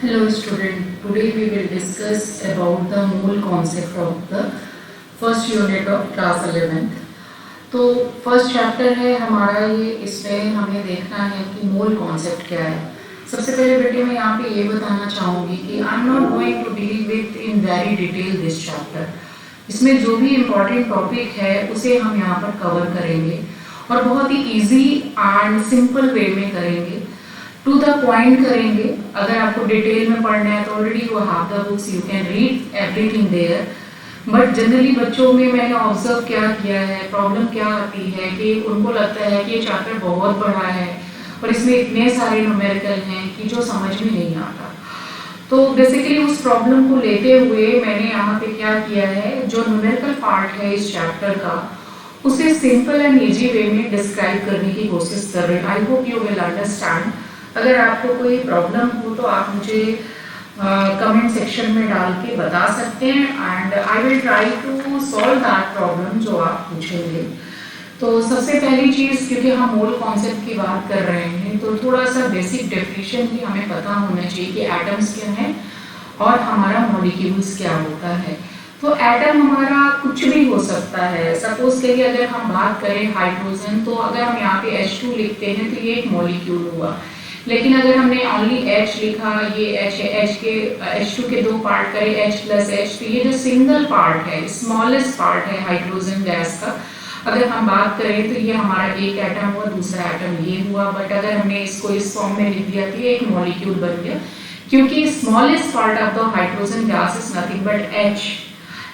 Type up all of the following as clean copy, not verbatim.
Hello student, today we will discuss about the mole concept of the first unit of class 11th. तो first chapter है हमारा ये, इसमें हमें देखना है कि मोल कॉन्सेप्ट क्या है। सबसे पहले बेटे मैं यहाँ पे ये बताना चाहूँगी कि I am not going to deal with in very detail this chapter. इसमें जो भी इम्पोर्टेंट टॉपिक है उसे हम यहाँ पर कवर करेंगे और बहुत ही ईजी एंड सिंपल वे में करेंगे, टू द पॉइंट करेंगे। अगर आपको डिटेल में पढ़ना है तो already you have the books, you can read everything there. But generally बच्चों में मैंने ऑब्जर्व क्या किया है, प्रॉब्लम क्या आती है कि उनको लगता है कि ये चैप्टर बहुत बड़ा है और इसमें इतने सारे न्यूमेरिकल हैं कि जो समझ में नहीं आता। तो बेसिकली उस प्रॉब्लम को लेते हुए मैंने यहाँ पे क्या किया है, जो न्यूमेरिकल पार्ट है इस चैप्टर का उसे सिंपल एंड इजी वे में डिस्क्राइब करने की कोशिश कर रहे हैं। I hope you will understand. अगर आपको कोई प्रॉब्लम हो तो आप मुझे कमेंट सेक्शन में डाल के बता सकते हैं and I will try to solve that problem जो आप पूछेंगे। तो सबसे पहली चीज़, क्योंकि हम मोल कॉन्सेप्ट की बात कर रहे हैं तो थोड़ा सा बेसिक डेफिनेशन भी हमें पता होना चाहिए कि एटम्स क्या हैं और हमारा मॉलिक्यूल्स क्या होता है। तो एटम हमारा कुछ भी हो सकता है। सपोज करिए अगर हम बात करें हाइड्रोजन, तो अगर हम यहाँ पे H2 लिखते हैं तो ये एक मॉलिक्यूल हुआ। लेकिन अगर हमने ओनली H लिखा, ये H है, H2 के दो पार्ट करें H प्लस H, तो ये जो सिंगल पार्ट है, स्मॉलेस्ट पार्ट है हाइड्रोजन गैस का, अगर हम बात करें तो ये हमारा एक एटम हुआ, दूसरा एटम ये हुआ। बट अगर हमने इसको इस फॉर्म में लिख दिया तो ये एक मॉलिक्यूल बन गया, क्योंकि smallest part of the hydrogen gas is nothing but H।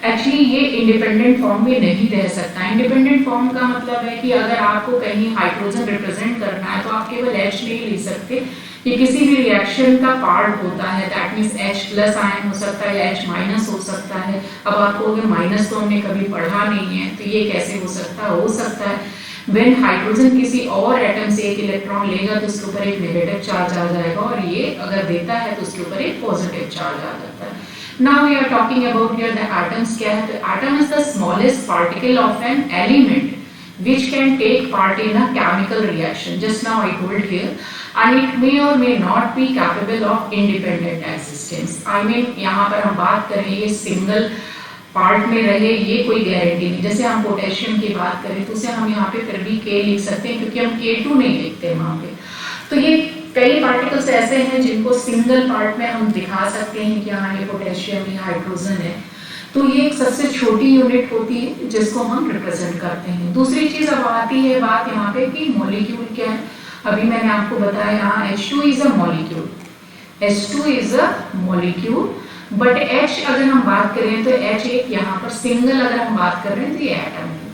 Actually ये इंडिपेंडेंट फॉर्म में नहीं रह सकता। इंडिपेंडेंट फॉर्म का मतलब है कि अगर आपको कहीं हाइड्रोजन रिप्रेजेंट करना है तो आप केवल H नहीं लिख सकते, ये किसी भी रिएक्शन का पार्ट होता है। That means H plus ion हो सकता है, H माइनस हो सकता है। अब आपको अगर माइनस तो हमने कभी पढ़ा नहीं है तो ये कैसे हो सकता है? हो सकता है व्हेन हाइड्रोजन किसी और एटम से एक इलेक्ट्रॉन लेगा तो उसके ऊपर एक नेगेटिव चार्ज आ जाएगा और ये अगर देता है तो उसके ऊपर एक पॉजिटिव चार्ज आ जाता है। Now we are talking about here the atoms. क्या है? The atom is the smallest particle of an element which can take part in a chemical reaction. Just now I told here, and it may or may not be capable of independent existence. I mean यहाँ पर हम बात करें ये single part में रहे, ये कोई गारंटी नहीं। जैसे हम पोटेशियम की बात करें तो उसे हम यहाँ पे फिर भी K लिख सकते हैं, क्योंकि हम K2 नहीं लिखते वहाँ पे। तो ये कई पार्टिकल्स ऐसे हैं जिनको सिंगल पार्ट में हम दिखा सकते हैं कि हाँ ये पोटेशियम या हाइड्रोजन है। तो ये एक सबसे छोटी यूनिट होती है जिसको हम रिप्रेजेंट करते हैं। दूसरी चीज अब आती है बात यहाँ पे कि मॉलिक्यूल क्या है। अभी मैंने आपको बताया यहाँ H2 is a molecule, H2 is a molecule. But H अगर हम बात करें तो H एक यहाँ पर सिंगल अगर हम बात कर रहे हैं तो ये एटम है।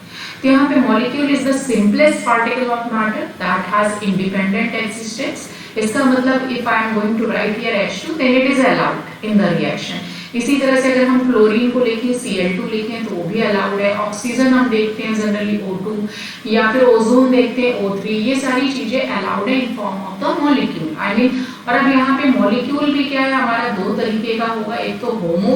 तो यहाँ पे molecule is the simplest particle of matter that has independent existence. इसका मतलब if I am going to write here H2 then it is allowed in the reaction. इसी तरह से अगर हम क्लोरीन को लिखें Cl2 लिखें तो वो भी अलाउड है। ऑक्सीजन हम देखते हैं जनरली O2, या फिर ओजोन देखते हैं O3। ये सारी चीजें अलाउड है in form of the molecule. I mean, और अब यहाँ पे मॉलिक्यूल भी क्या है हमारा, दो तरीके का होगा। एक तो होमो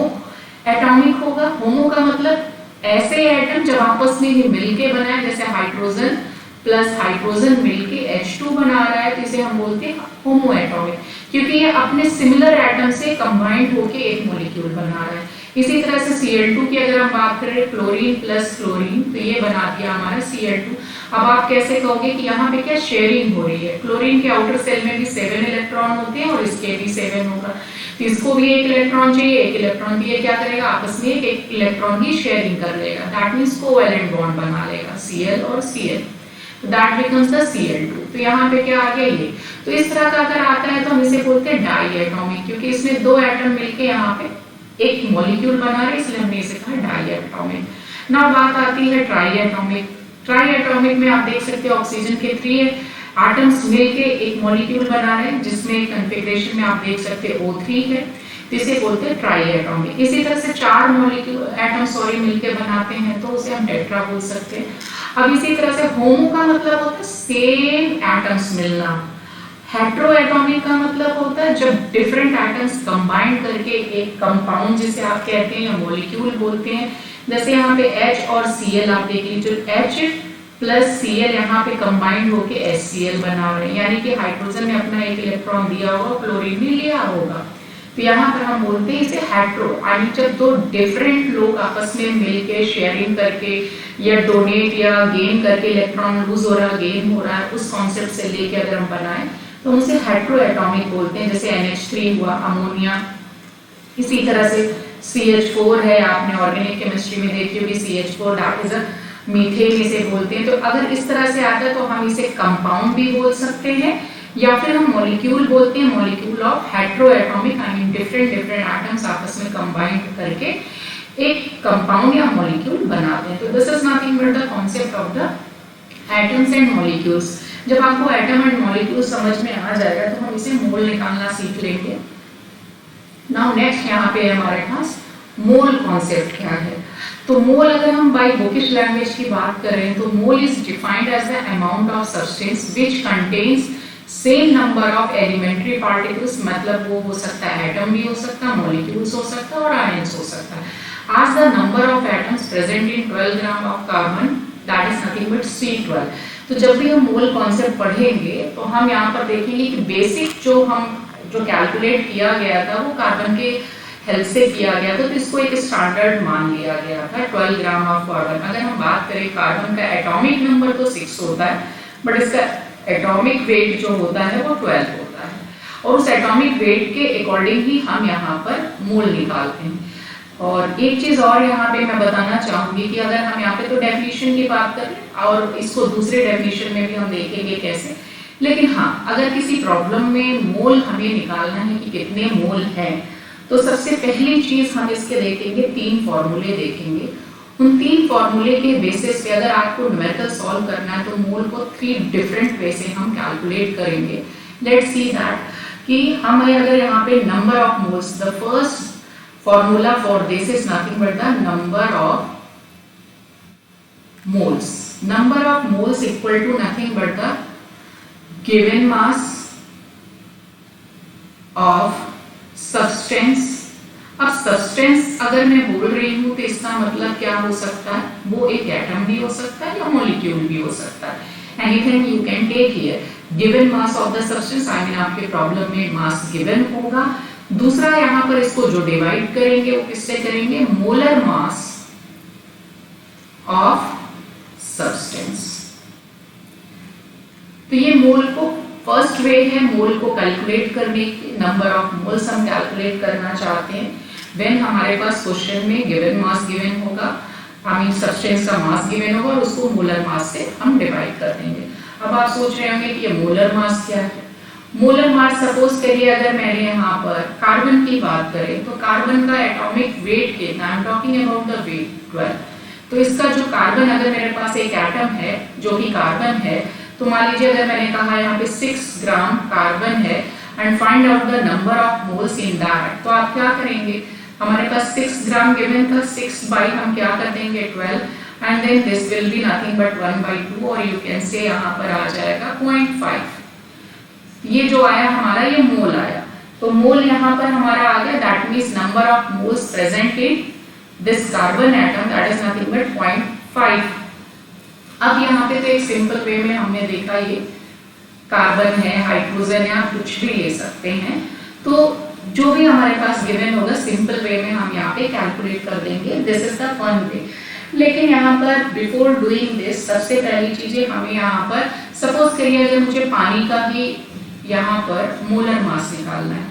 एटॉमिक होगा। होमो का मतलब ऐसे एटम जब आपस में ही मिलके बना है, जैसे हाइड्रोजन प्लस हाइड्रोजन मिलके H2 बना रहा है तो इसे हम बोलते हैं होमो एटॉमिक, क्योंकि ये अपने सिमिलर एटम से कंबाइंड होके एक मॉलिक्यूल बना रहा है। इसी तरह से Cl2 की अगर हम बात करें, क्लोरीन प्लस क्लोरीन, तो ये बना दिया हमारा Cl2। अब आप कैसे कहोगे कि यहाँ पे क्या शेयरिंग हो रही है? क्लोरीन के आउटर सेल में भी 7 इलेक्ट्रॉन होते हैं और इसके भी 7 होगा, तो इसको भी एक इलेक्ट्रॉन चाहिए, एक इलेक्ट्रॉन भी ये क्या करेगा, आपस में एक इलेक्ट्रॉन की शेयरिंग कर लेगा। दैट मीन्स कोवैलेंट बॉन्ड बना लेगा Cl और Cl, that becomes the Cl2। तो यहाँ पे क्या आ गया ये। तो इस तरह का अगर आता है तो हम इसे बोलते हैं डाई एटॉमिक, क्योंकि इसमें दो एटम मिलके यहाँ पे एक मॉलिक्यूल बना रहे, इसलिए हमने इसे कहा डाई एटॉमिक। नाउ बात आती है ट्राई एटॉमिक। ट्राई एटॉमिक में आप देख सकते हो ऑक्सीजन के 3 एटम्स मिलके एक मॉलिक्यूल बना रहे हैं, जिसमें कॉन्फ़िगरेशन में आप देख सकते हैं O3 है, तो इसे बोलते हैं ट्राई एटॉमिक। इसी तरह से 4 मॉलिक्यूल एटम मिलके बनाते हैं तो उसे हम टेट्रा बोल सकते हैं। अब इसी तरह से होमो का मतलब होता है सेम एटम्स मिलना। हेट्रो एटॉमिक का मतलब होता है जब डिफरेंट एटम्स कंबाइन करके एक कंपाउंड, जिसे आप कहते हैं या मॉलिक्यूल बोलते हैं। जैसे यहाँ पे H और Cl आप देख लीजिए, H प्लस Cl यहाँ पे कंबाइंड होके HCl बना रहे हैं, यानी कि हाइड्रोजन ने अपना एक इलेक्ट्रॉन दिया होगा, क्लोरीन भी लिया होगा। तो यहाँ पर हम बोलते हैं इसे हेट्रो, यानी जब दो डिफरेंट लोग आपस में मिलके शेयरिंग करके या डोनेट या गेन करके इलेक्ट्रॉन लूज हो रहा गेन हो रहा है, उस कॉन्सेप्ट से लेके अगर हम बनाए तो हम उसे हेट्रो एटॉमिक बोलते हैं। जैसे NH3 हुआ अमोनिया, इसी तरह से CH4 है, आपने ऑर्गेनिक केमिस्ट्री में देखी होगी CH4 that is a methane इसे बोलते हैं। तो अगर इस तरह से आता है तो हम इसे कंपाउंड भी बोल सकते हैं या फिर हम मॉलिक्यूल बोलते हैं, molecule of hetero atomic, I mean different atoms आपस में कंबाइन करके एक कंपाउंड या मॉलिक्यूल बनाते हैं। तो this is nothing but the concept of the atoms and molecules. जब आपको एटम एंड मॉलिक्यूल समझ में आ जाएगा तो हम इसे मोल निकालना सीख लेंगे। नाउ नेक्स्ट यहाँ पे हमारे पास मोल कॉन्सेप्ट क्या है। तो मोल अगर हम बाय बुकिश लैंग्वेज की बात करें तो mole is defined as the amount of substance which contains same number of elementary particles, मतलब वो हो सकता है एटम भी हो सकता है, मॉलिक्यूल्स हो सकता है और आयंस हो सकता है। आज the number of atoms present in 12 gram of carbon that is nothing but C12। तो जब भी हम मोल कॉन्सेप्ट पढ़ेंगे तो हम यहाँ पर देखेंगे कि बेसिक जो कैलकुलेट किया गया था वो कार्बन के हेल्प से किया गया था, तो इसको एक स्टैंडर्ड मान लिया गया था 12 ग्राम ऑफ कार्बन। अगर हम बात करें कार्बन का एटॉमिक नंबर तो 6 होता है, बट इसका एटॉमिक वेट जो होता है वो 12 होता है, और उस एटॉमिक वेट के अकॉर्डिंग ही हम यहाँ पर मोल निकालते हैं। और एक चीज और यहाँ पे मैं बताना चाहूंगी कि अगर हम यहाँ पे तो डेफिनेशन की बात करें और इसको दूसरे डेफिनेशन में भी हम देखेंगे कैसे, लेकिन हाँ अगर किसी प्रॉब्लम में मोल हमें निकालना है कि कितने मोल हैं, तो सबसे पहली चीज हम इसके देखेंगे 3 फॉर्मूले देखेंगे। उन 3 फॉर्मूले के बेसिस पे अगर आपको न्यूमेरिकल सॉल्व करना है तो मोल को 3 डिफरेंट वे से हम कैलकुलेट करेंगे। लेट्स सी दैट कि हमें अगर यहाँ पे number of moles, the first formula for this is nothing but the number of moles. Number of moles equal to nothing but the given mass of substance. अब substance अगर मैं बोल रही हूँ तो इसका मतलब क्या हो सकता है, वो एक एटम भी हो सकता है या मॉलिक्यूल भी हो सकता है। Anything you can take here. Given mass of the substance, I mean आपके प्रॉब्लम में मास गिवन होगा। दूसरा यहाँ पर इसको जो डिवाइड करेंगे वो किससे करेंगे, मोलर मास ऑफ सब्सटेंस। तो ये मोल को फर्स्ट वे है मोल को कैलकुलेट करने की, नंबर ऑफ मोल्स हम कैलकुलेट करना चाहते हैं व्हेन हमारे पास क्वेश्चन में गिवन मास गिवन होगा, आई मीन सब्सटेंस का मास गिवन होगा और उसको मोलर मास से हम डिवाइड कर देंगे। अब आप सोच रहे होंगे कि ये मोलर मास क्या है। मोलर मास सपोज करिए अगर मैंने यहाँ पर कार्बन की बात करें तो कार्बन का एटॉमिक वेट कितना, I am talking about the weight 12। तो इसका जो कार्बन, अगर मेरे पास एक एटम है जो कि कार्बन है, तो मान लीजिए अगर मैंने कहा यहाँ पे 6 ग्राम कार्बन है and find out the number of moles in that, तो आप क्या करेंगे, हमारे पास 6 ग्राम गिवन था, 6 बाई हम क्या कर देंगे 12 and then this will be nothing but 1/2 और यू कैन से यहाँ पर आ जाएगा 0.5। ये जो आया हमारा ये मोल आया, तो मोल यहाँ पर हमारा आ गया, that means number of moles present in this carbon atom that is nothing but 0.5। अब यहाँ पे तो एक सिंपल वे में हमने देखा ये कार्बन है, हाइड्रोजन है, आप कुछ भी ले सकते हैं। तो जो भी हमारे पास गिवन होगा सिंपल वे में हम यहाँ पे कैलकुलेट कर देंगे, this is the fun way. लेकिन यहाँ पर बिफोर डूइंग दिस सबसे पहली चीजें हमें यहाँ पर सपोज करिए अगर मुझे पानी का ही यहाँ पर मोलर मास निकालना है,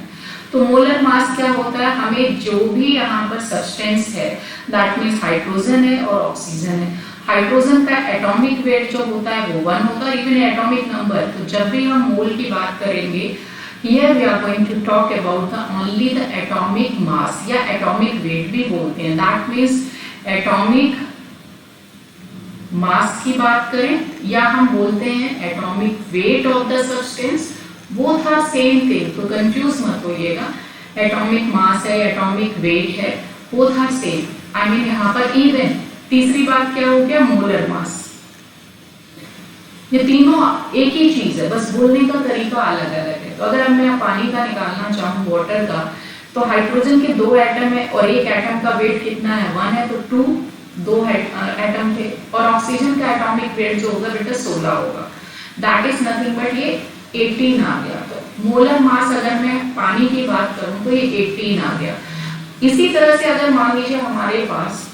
तो मोलर मास क्या होता है, हमें जो भी यहाँ पर सब्सटेंस है दैट मीन्स हाइड्रोजन है और ऑक्सीजन है, हाइड्रोजन का एटॉमिक वेट जो होता है वो 1 होता है, इवन एटॉमिक नंबर। तो जब भी हम मोल की बात करेंगे here we are going to talk about the only the atomic mass या एटॉमिक वेट भी बोलते हैं, दैट मीन्स एटॉमिक मास की बात करें या हम बोलते हैं atomic weight of the substance, वो था सेम थिंग, तो कंफ्यूज मत होइएगा। एटॉमिक मास है, एटॉमिक वेट है, वो था सेम, आई मीन यहाँ पर इवन। तीसरी बात क्या हो गया, मोलर मास। ये तीनों एक ही चीज है, बस बोलने का तरीका अलग अलग है। तो अगर अब मैं पानी का निकालना चाहूँ, वाटर का, तो हाइड्रोजन के 2 एटम है और एक एटम का वेट कितना है 1 है, तो 2 एटम थे, और ऑक्सीजन का एटॉमिक वेट जो होगा बेटा 16 होगा, दैट इज नथिंग बट ये 18 आ गया। तो मोलर मास अगर मैं पानी की बात करूं तो ये 18 आ गया। इसी तरह से अगर मान लीजिए हमारे पास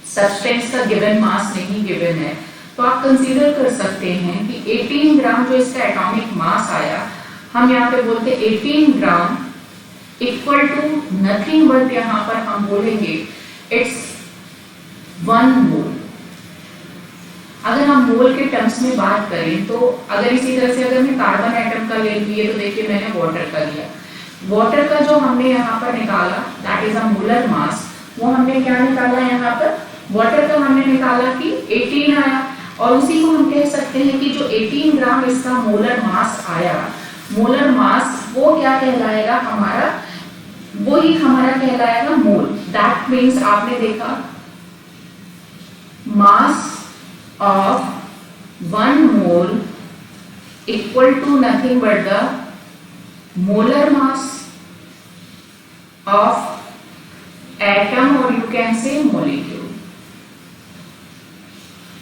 सब्सटेंस का गिवन मास नहीं गिवन है, तो आप कंसीडर कर सकते हैं कि 18 ग्राम जो इसका एटॉमिक मास आया, हम यहाँ पे बोलते हैं 18 gram equal to nothing but यहाँ पर हम बोलेंगे इट्स 1 मोल। अगर हम मोल के टर्म्स में बात करें तो अगर इसी तरह से अगर मैं कार्बन एटम का ले लिए तो देखिए मैंने वाटर का लिया, वाटर का जो हमने यहाँ पर निकाला that is a molar mass, वो हमने क्या निकाला यहाँ पर, वाटर का हमने निकाला कि 18 आया, और उसी को हम कह सकते हैं कि जो 18 ग्राम इसका मोलर मास आया, मोलर मास वो क्या कहलाएगा हमारा, वो ही हमारा कहलाएगा मोल। दैट मीन्स आपने देखा मास of 1 mole equal to nothing but the molar mass of atom or you can say molecule।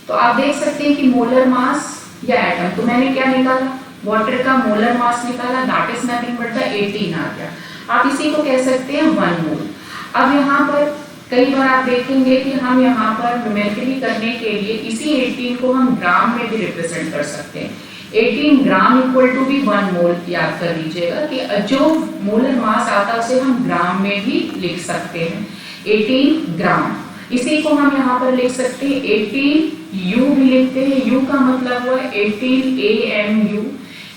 तो आप देख सकते हैं कि मोलर मास या एटम, तो मैंने क्या निकाला, वाटर का मोलर मास निकाला, that is nothing but the 18 आ गया। आप इसी को कह सकते हैं 1 मोल। अब यहाँ पर कई बार आप देखेंगे कि हम यहाँ पर न्यूमेरिकली करने के लिए इसी 18 को हम ग्राम में भी रिप्रेजेंट कर सकते हैं। 18 ग्राम इक्वल टू भी 1 मोल, याद कर लीजिएगा कि जो मोलर मास आता है उसे हम ग्राम में भी लिख सकते हैं, 18 ग्राम। इसी को हम यहाँ पर लिख सकते हैं 18 यू भी लिखते हैं, यू का मतलब हुआ 18 AMU,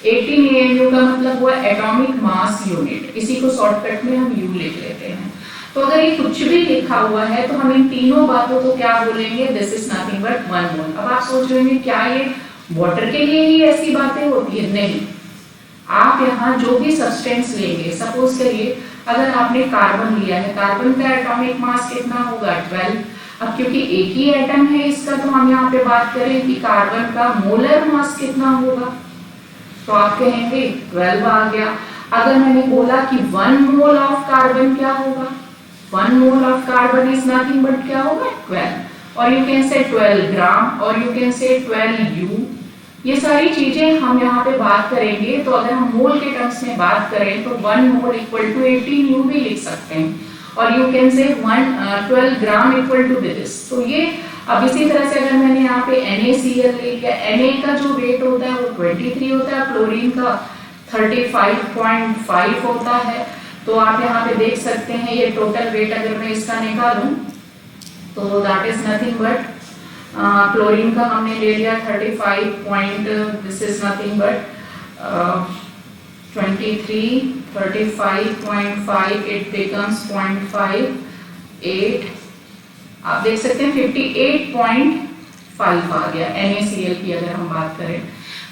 18 AMU का मतलब हुआ एटॉमिक मास यूनिट, इसी को शॉर्टकट में हम यू लिख लेते हैं। तो अगर ये कुछ भी लिखा हुआ है तो हम इन तीनों बातों को क्या बोलेंगे, this is nothing but 1 mole. अब आप सोच रहे हैं क्या ये वाटर के लिए ही ऐसी बातें होती है? नहीं, आप यहाँ जो भी सब्सटेंस लेंगे, सपोज करिए अगर आपने कार्बन लिया है, कार्बन का एटॉमिक मास कितना होगा 12। अब क्योंकि एक ही एटम है इसका, तो हम यहाँ पे बात करें कि कार्बन का मोलर मास कितना होगा, तो आप कहेंगे 12 आ गया। अगर मैंने बोला कि 1 मोल ऑफ कार्बन क्या होगा, 1 mole of carbon is nothing but क्या होगा 12, और यू कैन से 12 ग्राम और यू कैन से 12 यू। ये सारी चीजें हम यहाँ पे बात करेंगे, तो अगर हम मोल के टर्म्स में बात करें तो 1 मोल इक्वल टू 18 यू भी लिख सकते हैं, और you can say 12 gram equal to this. तो ये अब इसी तरह से अगर मैंने यहाँ पे NaCl ले लिया, Na का जो वेट होता है वो 23 होता है, क्लोरीन का 35.5 होता है। तो आप यहाँ पे देख सकते हैं ये टोटल वेट अगर मैं इसका निकालूं तो that is nothing but chlorine का हमने ले लिया 35 this is nothing but 23 35.5 it becomes 0.58, आप देख सकते हैं 58.5 आ गया। NaCl की अगर हम बात करें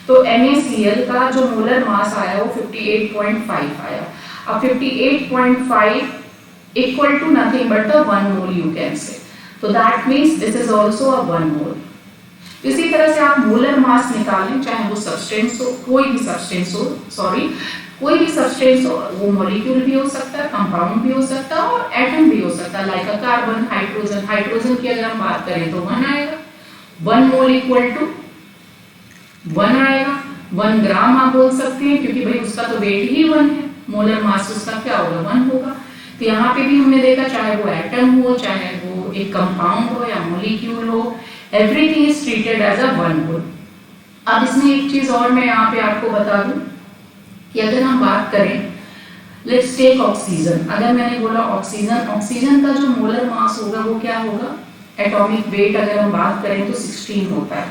तो NaCl का जो मोलर मास आया वो 58.5 आया। अब 58.5 equal to nothing but the 1 mole you can say, so that means this is also a 1 mole। इसी तरह से आप मोलर मास निकालें, चाहे वो सब्सटेंस हो, कोई भी सब्सटेंस हो, कोई भी सब्सटेंस हो, वो मॉलिक्यूल भी हो सकता है, कंपाउंड भी हो सकता है और एटम भी हो सकता है, लाइक कार्बन, हाइड्रोजन। हाइड्रोजन की अगर हम बात करें तो 1 आएगा, 1 मोल इक्वल टू 1 आएगा। 1 ग्राम आप बोल सकते हैं क्योंकि भाई उसका तो वेट ही 1 है, मोलर मास उसका क्या होगा 1 होगा। तो यहाँ पे भी हमने देखा चाहे वो एटम हो, चाहे वो एक कंपाउंड हो या मॉलिक्यूल हो, everything is treated as a 1 mole. अब इसमें एक चीज और मैं यहाँ पे आपको बता दूं कि अगर हम बात करें, लेट्स टेक ऑक्सीजन। अगर मैंने बोला ऑक्सीजन का जो मोलर मास होगा वो क्या होगा, एटॉमिक वेट अगर हम बात करें तो 16 होता है।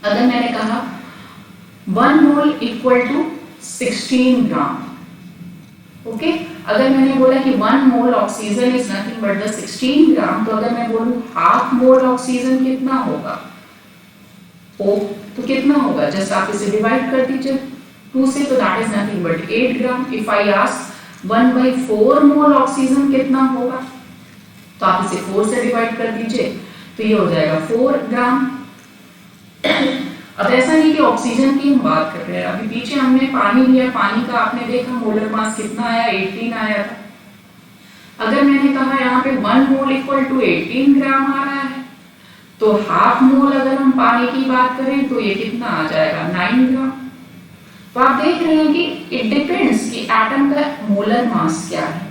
अगर मैंने कहा 1 mole equal to 16 gram, okay. अगर मैंने बोला कि 1 mole oxygen is nothing but the 16 gram, तो अगर मैं बोलूं हाफ मोल ऑक्सीजन कितना होगा, ओ तो कितना होगा, जस्ट आप इसे डिवाइड कर दीजिए 2 से, तो that is nothing but 8 gram. If I ask 1/4 mole oxygen कितना होगा, तो आप इसे 4 से डिवाइड कर दीजिए, तो ये हो जाएगा 4 ग्राम। अब ऐसा नहीं कि ऑक्सीजन की हम बात कर रहे हैं, अभी पीछे हमने पानी लिया, पानी का आपने देखा मोलर मास कितना आया, 18 आया था। अगर मैंने कहा यहाँ पे 1 मोल इक्वल टू 18 ग्राम आ रहा है, तो हाफ मोल अगर हम पानी की बात करें तो ये कितना आ जाएगा 9 ग्राम। तो आप देख रहे हैं कि इट डिपेंड्स कि एटम का मोलर मास क्या है,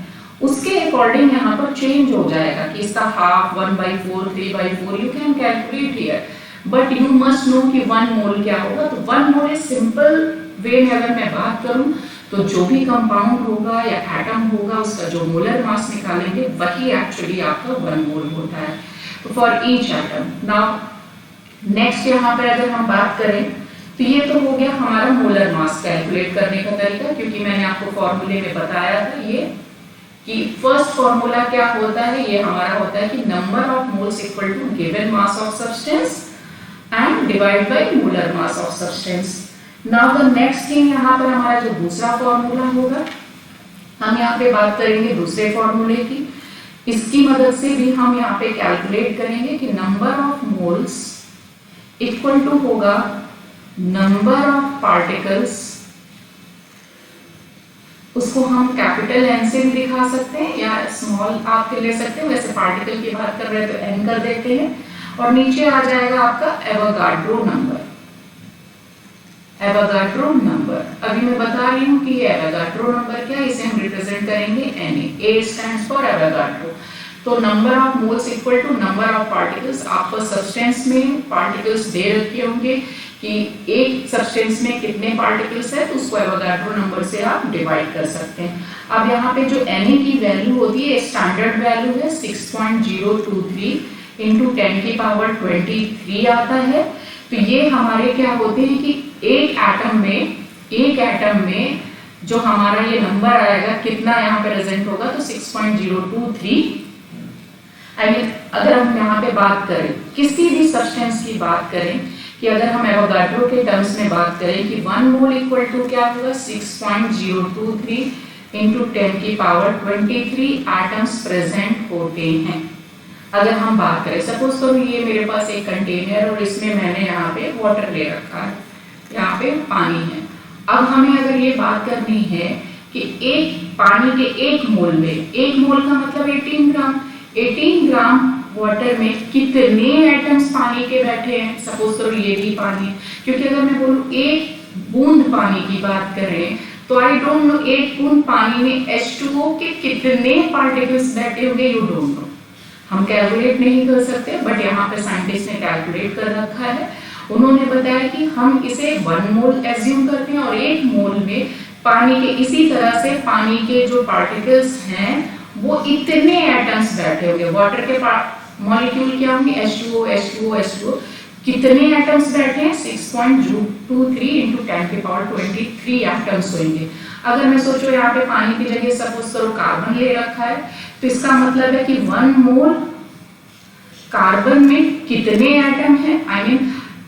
उसके अकॉर्डिंग यहाँ पर चेंज हो जाएगा कि इसका half, 1/4, 3/4 you can calculate here, but you must know कि 1 मोल क्या होगा। तो 1 मोल इज सिंपल वे में अगर मैं बात करूं तो जो भी कंपाउंड होगा या एटम होगा उसका जो मोलर मास निकालेंगे वही एक्चुअली आपका 1 मोल होता है। तो for each atom. Now next यहाँ पर अगर हम बात करें तो ये तो हो गया हमारा मोलर मास कैलकुलेट करने का तरीका, क्योंकि मैंने आपको फॉर्मूले में बताया था ये कि फर्स्ट फॉर्मूला क्या होता है, ये हमारा होता है कि number of moles equal to given mass of substance and divide by molar mass of substance. Now the next thing यहाँ पर हमारा जो दूसरा फॉर्मूला होगा, हम यहाँ पे बात करेंगे दूसरे फॉर्मूले की। इसकी मदद से भी हम यहाँ पे कैलकुलेट करेंगे कि number of moles equal to होगा नंबर ऑफ पार्टिकल्स, उसको हम कैपिटल एन से भी दिखा सकते हैं या स्मॉल आप ले सकते हैं, वैसे पार्टिकल की बात कर रहे हैं तो एन कर देते हैं, और नीचे आ जाएगा आपका एवोगाड्रो नंबर। एवोगाड्रो नंबर अभी मैं बता रही हूँ कि एवोगाड्रो नंबर क्या है, इसे हम रिप्रेजेंट करेंगे Na। A stands for Avogadro. तो number of moles equal to number of particles. आपको सब्सटेंस में पार्टिकल्स दे रखे होंगे कि एक सब्सटेंस में कितने पार्टिकल्स है, तो उसको एवोगाड्रो नंबर से आप डिवाइड कर सकते हैं। अब यहाँ पे जो Na की वैल्यू होती है स्टैंडर्ड वैल्यू है 6.023 इंटू 10 की पावर 23 आता है। तो ये हमारे क्या होते हैं कि एक एटम में जो हमारा ये नंबर आएगा कितना यहाँ पे प्रेजेंट होगा, तो 6.023। अगर हम यहाँ पे बात करें किसी भी सब्सटेंस की बात करें कि अगर हम एवोगाड्रो के टर्म्स में बात करें कि 1 मोल इक्वल टू क्या होगा 6.023 इंटू 10 की पावर 23 एटम्स प्रेजेंट होते हैं। अगर हम बात करें सपोज तो ये मेरे पास एक कंटेनर और इसमें मैंने यहाँ पे वाटर ले रखा है, यहाँ पे पानी है। अब हमें अगर ये बात करनी है कि एक पानी के 1 मोल में, 1 मोल का मतलब 18 ग्राम वाटर में कितने एटम्स पानी के बैठे हैं। सपोज करो ये भी पानी, क्योंकि अगर मैं बोलूं 1 बूंद पानी की बात करें तो आई डोंट नो 1 बूंद पानी में H2O के कितने पार्टिकल्स बैठे होंगे, यू डोंट नो। हम कैलकुलेट नहीं कर सकते, बट यहाँ पे साइंटिस्ट ने कैलकुलेट कर रखा है। उन्होंने बताया कि हम इसे 1 मोल एज्यूम करते हैं और 1 मोल में पानी के इसी तरह से पानी के जो पार्टिकल्स हैं वो इतने एटम्स बैठे होंगे। वाटर के मॉलिक्यूल क्या होंगे H2O, H2O, H2O, कितने एटम्स बैठे हैं 6.023 इंटू 10 की पावर 23 एटम्स होंगे। अगर मैं सोचो यहाँ पे पानी की जगह सपोज करो कार्बन ले रखा है, तो इसका मतलब है कि 1 मोल कार्बन में कितने एटम हैं, आई मीन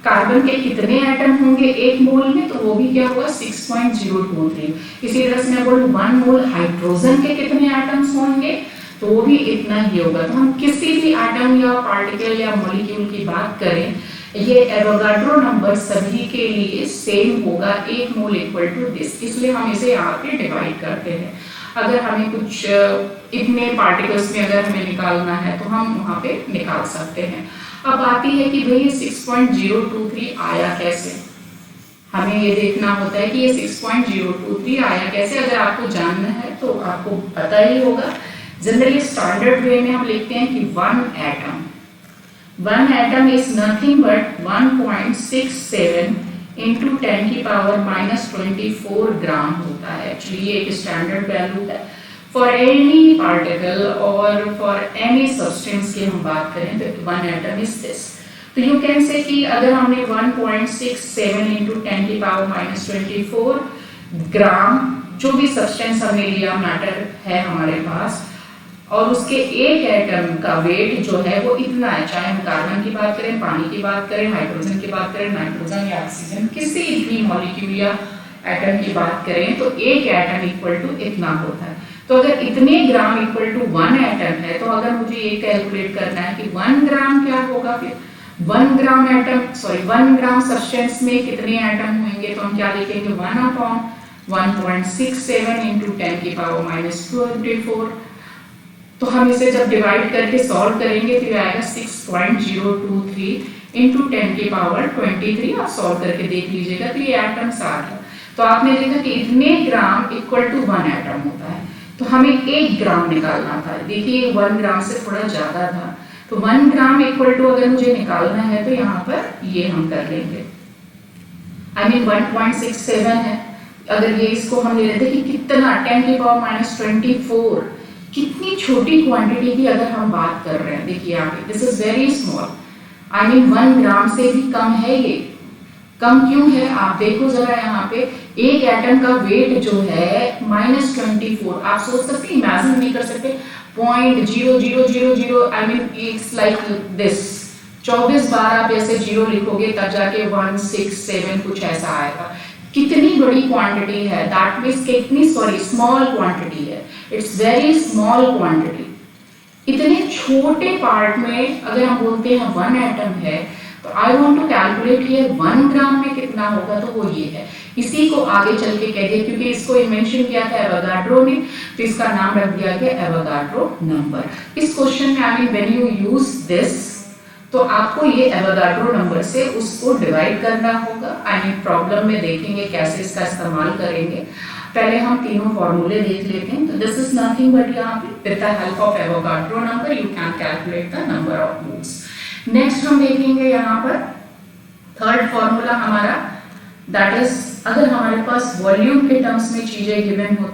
कार्बन के कितने एटम होंगे 1 मोल में, तो वो भी क्या होगा 6.023। इसी तरह से मैं बोलूं 1 मोल हाइड्रोजन के कितने एटम्स होंगे, तो वो भी इतना ही होगा। तो हम किसी भी एटम या पार्टिकल या मॉलिक्यूल की बात करें, ये एवोगाड्रो नंबर सभी के लिए सेम होगा, 1 मोल इक्वल टू दिस, इसलिए हम इसे यहाँ पे डिवाइड करते हैं। अगर हमें कुछ इतने पार्टिकल्स में अगर हमें निकालना है तो हम वहाँ पे निकाल सकते हैं। अब आती है कि भाई 6.023 आया कैसे, हमें ये देखना होता है कि ये 6.023 आया कैसे। अगर आपको जानना है तो आपको पता ही होगा, जनरली स्टैंडर्ड वे में हम लिखते हैं कि 1 atom is nothing but 1.67 into 10 की पावर -24 ग्राम होता है। एक्चुअली ये एक स्टैंडर्ड वैल्यू है फॉर एनी पार्टिकल और फॉर एनी सब्सटेंस की हम बात करें तो 1 एटम इज दिस। तो यू कैन से कि अगर हमने 1.67 इंटू 10 की पावर -24 ग्राम जो भी सब्सटेंस हमने लिया, मैटर है हमारे पास, और उसके एक एटम का वेट जो है वो इतना है, चाहे हम कार्बन की बात करें, पानी की बात करें, हाइड्रोजन की बात करें, नाइट्रोजन या ऑक्सीजन, किसी भी मॉलिक्यूल या एटम की बात करें, तो एक एटम इक्वल टू इतना होता है। तो अगर इतने ग्राम इक्वल टू 1 एटम है, तो अगर मुझे ये कैलकुलेट करना है कि 1 ग्राम क्या होगा, फिर 1 ग्राम सब्सटेंस में कितने एटम होंगे, तो हम क्या लिखेंगे 1/1.67 इंटू 10 की पावर -24। तो हम इसे जब डिवाइड करके सॉल्व करेंगे तो ये आएगा 6.023 इंटू 10 की पावर 23। आप सॉल्व करके देख लीजिएगा तो ये एटम्स आ गया। तो आपने देखा कि इतने ग्राम इक्वल टू 1 एटम होता है, तो हमें 1 ग्राम निकालना था। देखिए 1 ग्राम से थोड़ा ज्यादा था, तो 1 ग्राम इक्वल टू अगर मुझे निकालना है तो यहाँ पर ये हम कर लेंगे, I mean 1.67 है। अगर ये इसको हम ले लेते कि कितना 10⁻⁻24, कितनी छोटी क्वांटिटी की अगर हम बात कर रहे हैं। देखिए यहाँ पे this is very small, I mean 1 ग्राम से भी कम है। ये कम क्यों है आप देखो जरा, यहाँ पे एक एटम का वेट जो है -24, आप सोच सकते, इमेजिन नहीं कर सकते, 0.0000, I mean it's like this, 24 बार आप ऐसे जीरो लिखोगे तब जाके 167 कुछ ऐसा आएगा। कितनी बड़ी क्वांटिटी है, दैट मीन्स कितनी स्मॉल क्वांटिटी है, इट्स वेरी स्मॉल क्वांटिटी। इतने छोटे पार्ट में अगर हम बोलते हैं 1 एटम है, तो I want to calculate here 1 gram में कितना होगा, तो वो ये है। इसी को आगे चल के कह दिया, क्योंकि इसको इन्वेंशन किया था एवोगाड्रो ने, तो इसका नाम रख दिया गया एवोगाड्रो नंबर। इस क्वेश्चन में I mean when you use this, तो आपको ये एवोगाड्रो नंबर से उसको डिवाइड करना होगा। आई मीन प्रॉब्लम में देखेंगे कैसे इसका इस्तेमाल करेंगे। पहले हम तीनों फॉर्मूले देख लेते हैं। तो दिस इज नथिंग बट यहाँ पे with the help of Avogadro number you can calculate the number of moles. Next हम देखेंगे यहाँ पर थर्ड फॉर्मूला हमारा, दैट इज अगर हमारे पास वॉल्यूम के टर्म्स में चीजें गिवन हो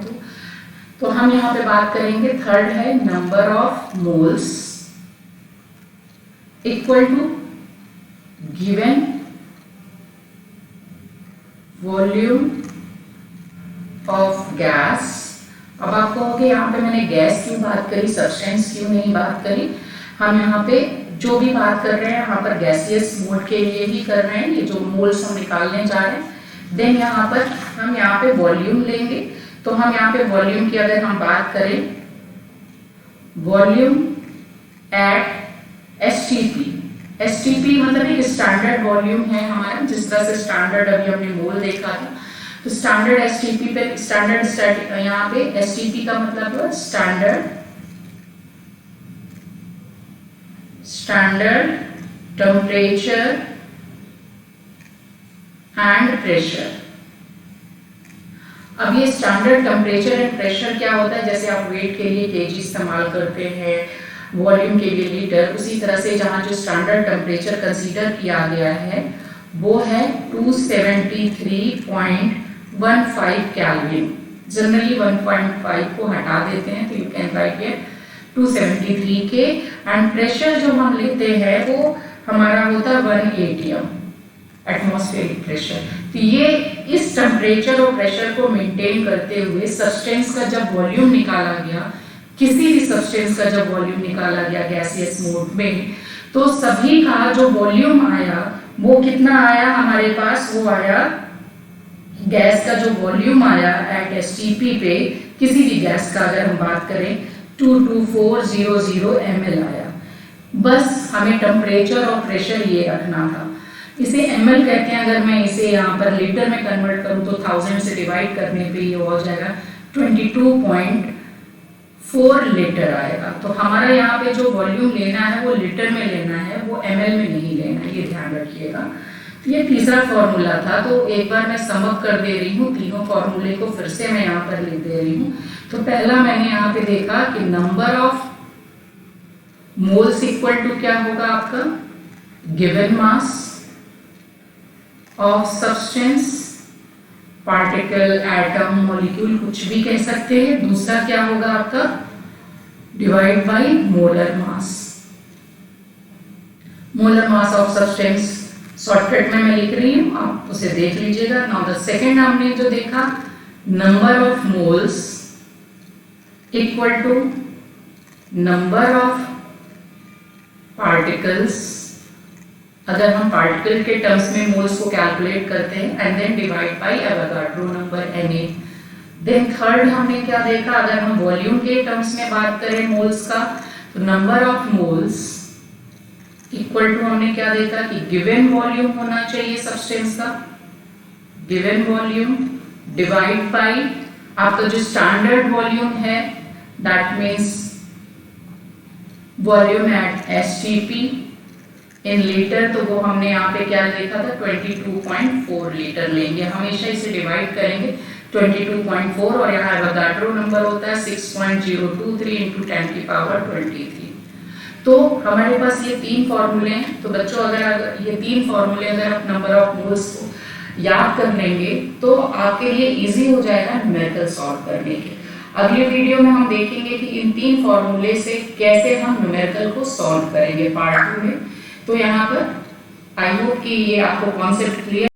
तो हम यहाँ पे बात करेंगे। थर्ड है number of moles equal to given volume of gas. अब आप कहोगे यहाँ पे मैंने गैस क्यों बात करी, सब्सटेंस क्यों नहीं बात करी। हम यहाँ पे जो भी बात कर रहे हैं यहाँ पर गैसियस मोड के लिए ही कर रहे हैं, ये जो मोल्स हम निकालने जा रहे हैं। देन यहाँ पर हम यहाँ पे वॉल्यूम लेंगे, तो हम यहाँ पे वॉल्यूम की अगर हम बात करें, वॉल्यूम एट एसटीपी मतलब एक स्टैंडर्ड वॉल्यूम है हमारा, जिस तरह से स्टैंडर्ड अभी हमने मोल देखा था। तो स्टैंडर्ड एसटीपी पे स्टैंडर्ड यहाँ पे एसटीपी का मतलब है स्टैंडर्ड टेम्परेचर एंड प्रेशर। अब ये स्टैंडर्ड टेम्परेचर एंड प्रेशर क्या होता है, जैसे आप वेट के लिए केजी इस्तेमाल करते हैं, वॉल्यूम के लिए लीटर, उसी तरह से जहाँ जो स्टैंडर्ड टेम्परेचर कंसीडर किया गया है वो है 273.15 केल्विन। जनरली 1.5 को हटा देते हैं, तो यू कैन राइट हियर 273 के। एंड प्रेशर जो हम लेते हैं वो हमारा होता है 1 atm एटमॉस्फेरिक प्रेशर। तो ये इस टेम्परेचर और प्रेशर को मेंटेन करते हुए सब्सटेंस का जब वॉल्यूम निकाला गया, किसी भी सब्सटेंस का जब वॉल्यूम निकाला गया गैसियस मोड में, तो सभी का जो वॉल्यूम आया वो कितना आया हमारे पास, वो आया गैस का जो वॉल्यूम आया एट एसटीपी पे, किसी भी गैस का अगर हम बात करें 22400 ml आया। बस हमें टेम्परेचर और प्रेशर ये रखना था। इसे ml कहते हैं, अगर मैं इसे यहाँ पर लीटर में कन्वर्ट करूँ तो 1000 से डिवाइड करने पे ये हो जाएगा 22.4 लीटर आएगा। तो हमारा यहाँ पे जो वॉल्यूम लेना है वो लीटर में लेना है, वो ml में नहीं लेना है, ये ध्यान रखिएगा। तो ये तीसरा फॉर्मूला था, तो एक बार मैं समअप कर दे रही हूँ तीनों फॉर्मूले को, फिर से मैं यहाँ पर लिख दे रही हूँ। तो पहला मैंने यहाँ पे देखा कि number of moles equal to क्या होगा आपका, given mass of substance, particle, atom, molecule, कुछ भी कह सकते हैं। दूसरा क्या होगा आपका, divide by molar mass. Molar mass of substance shortcut में मैं लिख रही हूं, आप उसे देख लीजिएगा। नाउ द सेकंड हमने जो देखा, number of moles equal to number of particles. अगर हम पार्टिकल के टर्म्स में मोल्स को कैलकुलेट करते हैं, and then divide by Avogadro number Na। Then third हमने क्या देखा, अगर हम वॉल्यूम के टर्म्स में बात करें मोल्स का, तो number of moles equal to हमने क्या देखा कि गिवन वॉल्यूम होना चाहिए सब्सटेंस का, गिवन वॉल्यूम डिवाइड बाय आपका जो स्टैंडर्ड वॉल्यूम है, that means volume at STP in litre, तो वो हमने यहाँ पे क्या देखा था 22.4 लीटर लेंगे, हमेशा इसे डिवाइड करेंगे 22.4 और यहाँ एवोगाड्रो नंबर होता है 6.023 इंटू 10 की पावर 23। तो हमारे पास ये तीन फॉर्मूले हैं। तो बच्चों अगर ये तीन फॉर्मूले अगर आप नंबर ऑफ मोल्स को याद कर लेंगे तो आपके लिए इजी हो जाएगा न्यूमेरिकल सॉल्व करने के। अगले वीडियो में हम देखेंगे कि इन तीन फॉर्मूले से कैसे हम न्यूमेरिकल को सॉल्व करेंगे पार्ट 2 में। तो यहाँ पर आई होप कि ये आपको कॉन्सेप्ट क्लियर